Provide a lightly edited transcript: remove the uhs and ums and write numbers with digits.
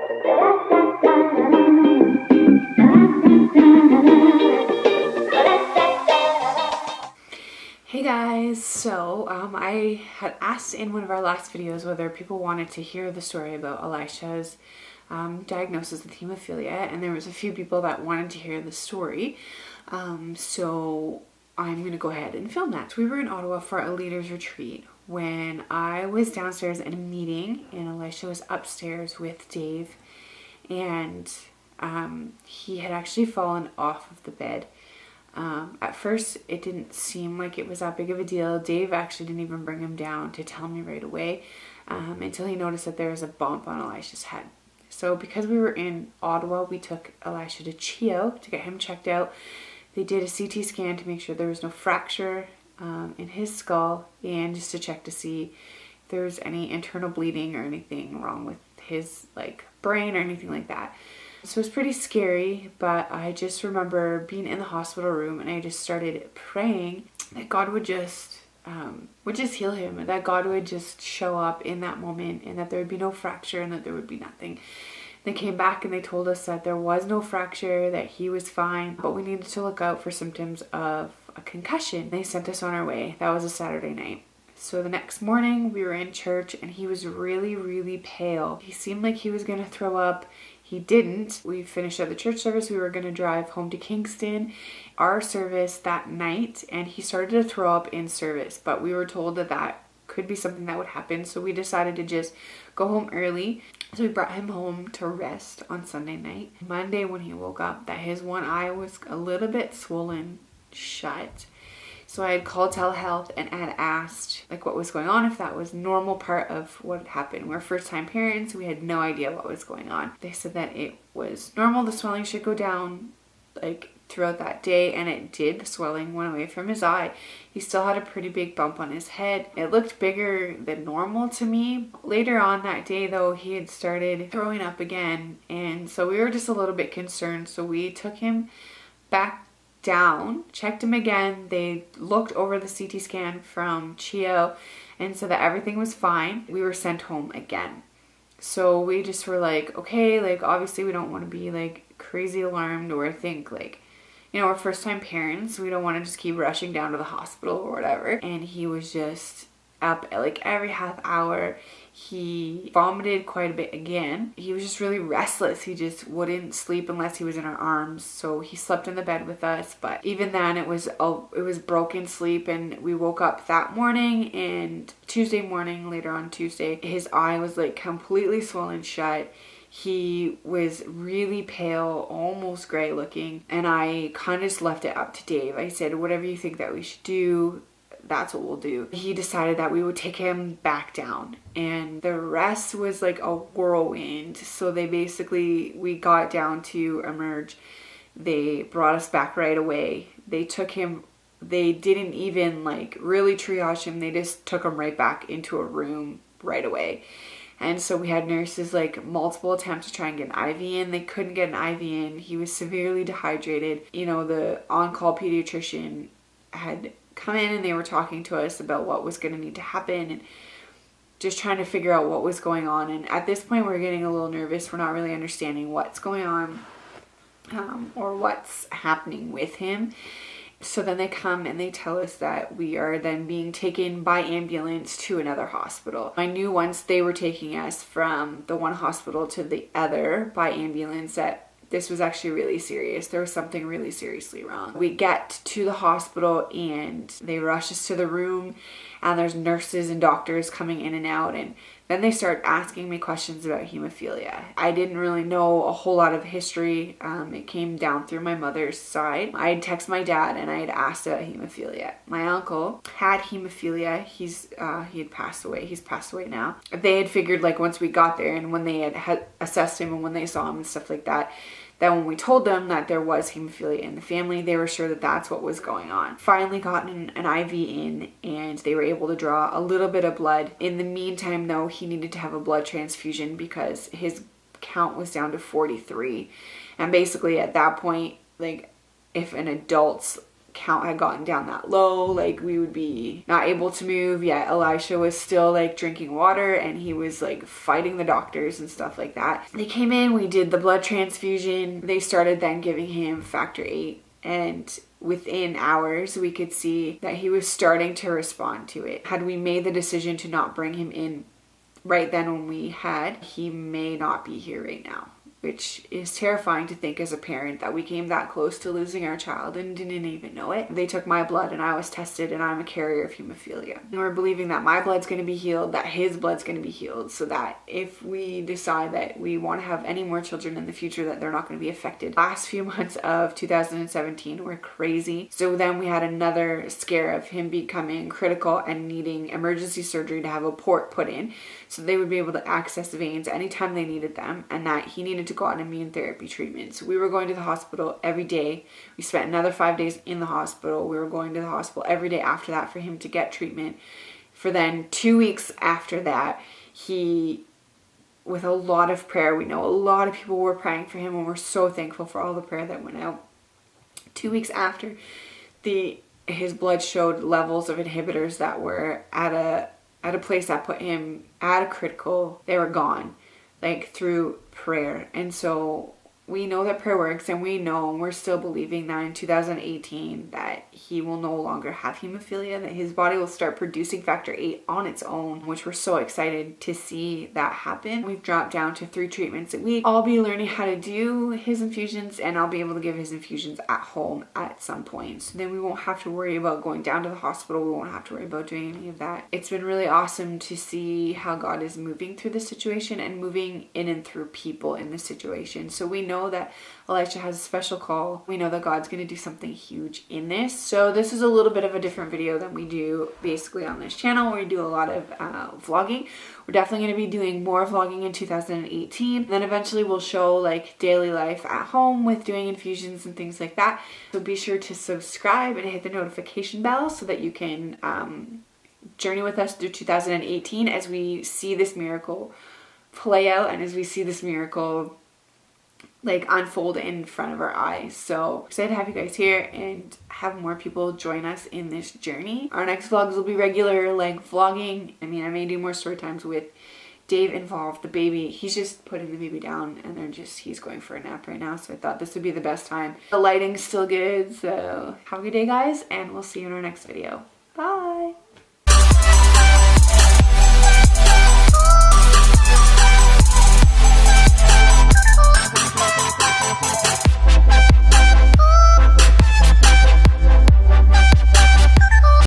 Hey guys, so I had asked in one of our last videos whether people wanted to hear the story about Elisha's diagnosis with hemophilia, and there was a few people that wanted to hear the story. So I'm going to go ahead and film that. We were in Ottawa for a leaders retreat when I was downstairs in a meeting and Elisha was upstairs with Dave, and he had actually fallen off of the bed. At first, it didn't seem like it was that big of a deal. Dave actually didn't even bring him down to tell me right away until he noticed that there was a bump on Elisha's head. So because we were in Ottawa, we took Elisha to CHEO to get him checked out. They did a CT scan to make sure there was no fracture in his skull, and just to check to see if there was any internal bleeding or anything wrong with his brain or anything like that. So it was pretty scary, but I just remember being in the hospital room and I just started praying that God would just heal him, and that God would just show up in that moment, and that there would be no fracture and that there would be nothing. They came back and they told us that there was no fracture, that he was fine, but we needed to look out for symptoms of a concussion. They sent us on our way. That was a Saturday night. So the next morning we were in church and he was really, really pale. He seemed like he was going to throw up. He didn't. We finished up the church service. We were going to drive home to Kingston, our service that night, and he started to throw up in service, but we were told that that could be something that would happen, so we decided to just go home early. So we brought him home to rest on Sunday night. Monday when he woke up, that his one eye was a little bit swollen shut. So I had called telehealth and had asked what was going on, if that was normal part of what had happened. We're first time parents, we had no idea what was going on. They said that it was normal, the swelling should go down throughout that day, and it did. The swelling went away from his eye. He still had a pretty big bump on his head. It looked bigger than normal to me. Later on that day though, he had started throwing up again, and so we were just a little bit concerned. So we took him back down, checked him again. They looked over the CT scan from CHEO and said that everything was fine. We were sent home again. So we just were okay, obviously we don't want to be crazy alarmed or think we're first time parents. We don't want to just keep rushing down to the hospital or whatever. And he was just up every half hour. He vomited quite a bit again. He was just really restless. He just wouldn't sleep unless he was in our arms. So he slept in the bed with us, but even then it was broken sleep. And we woke up that morning, and Tuesday morning, later on Tuesday, his eye was completely swollen shut. He was really pale, almost gray looking, and I kind of just left it up to Dave. I said, whatever you think that we should do, that's what we'll do. He decided that we would take him back down, and the rest was a whirlwind. So we got down to Emerge. They brought us back right away. They took him, they didn't even really triage him. They just took him right back into a room right away. And so we had nurses multiple attempts to try and get an IV in. They couldn't get an IV in. He was severely dehydrated. The on-call pediatrician had come in and they were talking to us about what was going to need to happen and just trying to figure out what was going on. And at this point we're getting a little nervous. We're not really understanding what's going on or what's happening with him. So then they come and they tell us that we are then being taken by ambulance to another hospital. I knew once they were taking us from the one hospital to the other by ambulance that this was actually really serious. There was something really seriously wrong. We get to the hospital and they rush us to the room, and there's nurses and doctors coming in and out, and then they start asking me questions about hemophilia. I didn't really know a whole lot of history. It came down through my mother's side. I had texted my dad and I had asked about hemophilia. My uncle had hemophilia. He had passed away. He's passed away now. They had figured once we got there and when they had assessed him and when they saw him and stuff like that, that when we told them that there was hemophilia in the family, they were sure that that's what was going on. Finally gotten an IV in, and they were able to draw a little bit of blood. In the meantime, though, he needed to have a blood transfusion because his count was down to 43. And basically at that point, if an adult's count had gotten down that low, like we would be not able to move, yet Elisha was still like drinking water and he was like fighting the doctors and stuff like that. They came in, we did the blood transfusion. They started then giving him factor 8, and within hours we could see that he was starting to respond to it. Had we made the decision to not bring him in right then when we had, he may not be here right now, which is terrifying to think as a parent that we came that close to losing our child and didn't even know it. They took my blood and I was tested and I'm a carrier of hemophilia. And we're believing that my blood's going to be healed, that his blood's going to be healed, so that if we decide that we want to have any more children in the future, that they're not going to be affected. Last few months of 2017 were crazy. So then we had another scare of him becoming critical and needing emergency surgery to have a port put in so they would be able to access the veins anytime they needed them, and that he needed to go on immune therapy treatment. So we were going to the hospital every day. We spent another 5 days in the hospital. We were going to the hospital every day after that for him to get treatment. For then 2 weeks after that, he, with a lot of prayer, we know a lot of people were praying for him, and we're so thankful for all the prayer that went out. 2 weeks after, his blood showed levels of inhibitors that were at a place that put him at a critical. They were gone, like through prayer. And so we know that prayer works, and we know, and we're still believing that in 2018 that he will no longer have hemophilia, that his body will start producing factor 8 on its own, which we're so excited to see that happen. We've dropped down to 3 treatments a week. I'll be learning how to do his infusions, and I'll be able to give his infusions at home at some point. So then we won't have to worry about going down to the hospital. We won't have to worry about doing any of that. It's been really awesome to see how God is moving through this situation and moving in and through people in this situation. So we know that Elisha has a special call. We know that God's going to do something huge in this. So this is a little bit of a different video than we do basically on this channel, where we do a lot of vlogging. We're definitely going to be doing more vlogging in 2018. Then eventually we'll show like daily life at home with doing infusions and things like that. So be sure to subscribe and hit the notification bell so that you can journey with us through 2018 as we see this miracle play out and as we see this miracle like unfold in front of our eyes. So excited to have you guys here and have more people join us in this journey. Our next vlogs will be regular like vlogging. I mean, I may do more story times with Dave involved. The baby, he's just putting the baby down and he's going for a nap right now. So I thought this would be the best time. The lighting's still good. So have a good day, guys, and we'll see you in our next video.